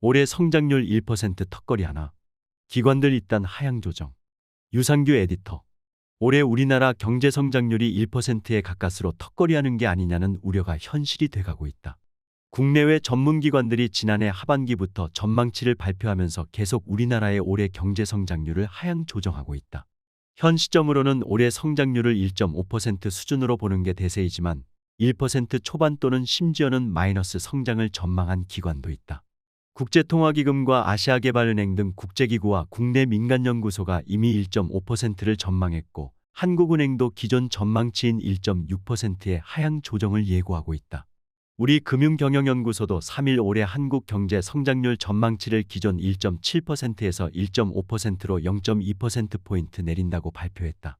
올해 성장률 1% 턱걸이 하나. 기관들 잇단 하향 조정. 유상규 에디터. 올해 우리나라 경제 성장률이 1%에 가까스로 턱걸이하는 게 아니냐는 우려가 현실이 돼가고 있다. 국내외 전문기관들이 지난해 하반기부터 전망치를 발표하면서 계속 우리나라의 올해 경제 성장률을 하향 조정하고 있다. 현 시점으로는 올해 성장률을 1.5% 수준으로 보는 게 대세이지만 1% 초반 또는 심지어는 마이너스 성장을 전망한 기관도 있다. 국제통화기금과 아시아개발은행 등 국제기구와 국내 민간연구소가 이미 1.5%를 전망했고 한국은행도 기존 전망치인 1.6%의 하향 조정을 예고하고 있다. 우리금융경영연구소도 3일 올해 한국 경제 성장률 전망치를 기존 1.7%에서 1.5%로 0.2%포인트 내린다고 발표했다.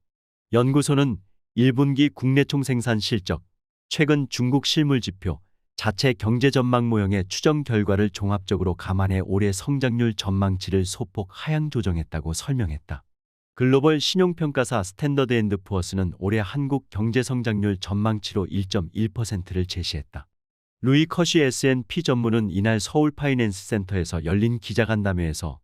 연구소는 1분기 국내 총생산 실적, 최근 중국 실물지표, 자체 경제 전망 모형의 추정 결과를 종합적으로 감안해 올해 성장률 전망치를 소폭 하향 조정했다고 설명했다. 글로벌 신용평가사 스탠더드앤드푸어스는 올해 한국 경제 성장률 전망치로 1.1%를 제시했다. 루이 커시 S&P 전무는 이날 서울 파이낸스 센터에서 열린 기자간담회에서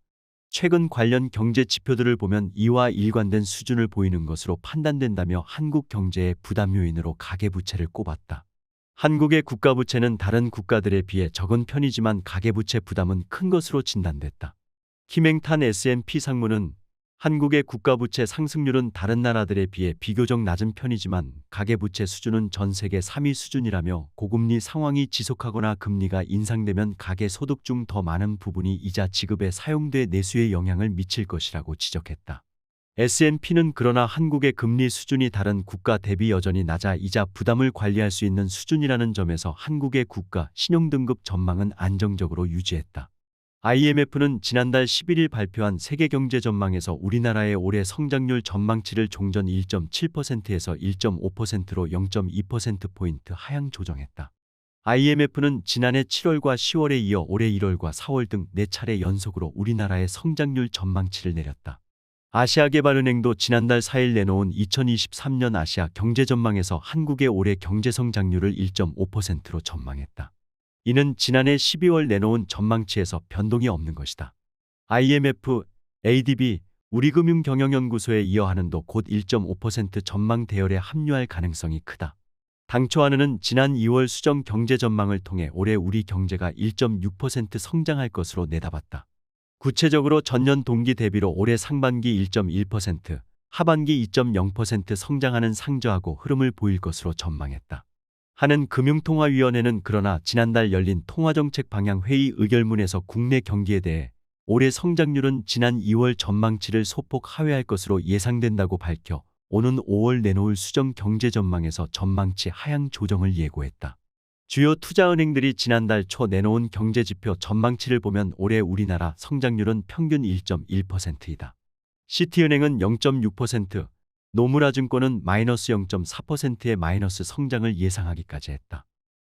최근 관련 경제 지표들을 보면 이와 일관된 수준을 보이는 것으로 판단된다며 한국 경제의 부담 요인으로 가계부채를 꼽았다. 한국의 국가부채는 다른 국가들에 비해 적은 편이지만 가계부채 부담은 큰 것으로 진단됐다. 김행탄 S&P 상무는 한국의 국가부채 상승률은 다른 나라들에 비해 비교적 낮은 편이지만 가계부채 수준은 전 세계 3위 수준이라며 고금리 상황이 지속하거나 금리가 인상되면 가계소득 중 더 많은 부분이 이자 지급에 사용돼 내수에 영향을 미칠 것이라고 지적했다. S&P는 그러나 한국의 금리 수준이 다른 국가 대비 여전히 낮아 이자 부담을 관리할 수 있는 수준이라는 점에서 한국의 국가 신용등급 전망은 안정적으로 유지했다. IMF는 지난달 11일 발표한 세계경제 전망에서 우리나라의 올해 성장률 전망치를 종전 1.7%에서 1.5%로 0.2%포인트 하향 조정했다. IMF는 지난해 7월과 10월에 이어 올해 1월과 4월 등 4차례 연속으로 우리나라의 성장률 전망치를 내렸다. 아시아개발은행도 지난달 4일 내놓은 2023년 아시아 경제 전망에서 한국의 올해 경제 성장률을 1.5%로 전망했다. 이는 지난해 12월 내놓은 전망치에서 변동이 없는 것이다. IMF, ADB, 우리금융경영연구소에 이어 한은도 곧 1.5% 전망 대열에 합류할 가능성이 크다. 당초 한은은 지난 2월 수정 경제 전망을 통해 올해 우리 경제가 1.6% 성장할 것으로 내다봤다. 구체적으로 전년 동기 대비로 올해 상반기 1.1%, 하반기 2.0% 성장하는 상저하고 흐름을 보일 것으로 전망했다. 한은 금융통화위원회는 그러나 지난달 열린 통화정책 방향회의 의결문에서 국내 경기에 대해 올해 성장률은 지난 2월 전망치를 소폭 하회할 것으로 예상된다고 밝혀 오는 5월 내놓을 수정 경제 전망에서 전망치 하향 조정을 예고했다. 주요 투자은행들이 지난달 초 내놓은 경제지표 전망치를 보면 올해 우리나라 성장률은 평균 1.1%이다. 시티은행은 0.6%, 노무라증권은 마이너스 0.4%의 마이너스 성장을 예상하기까지 했다.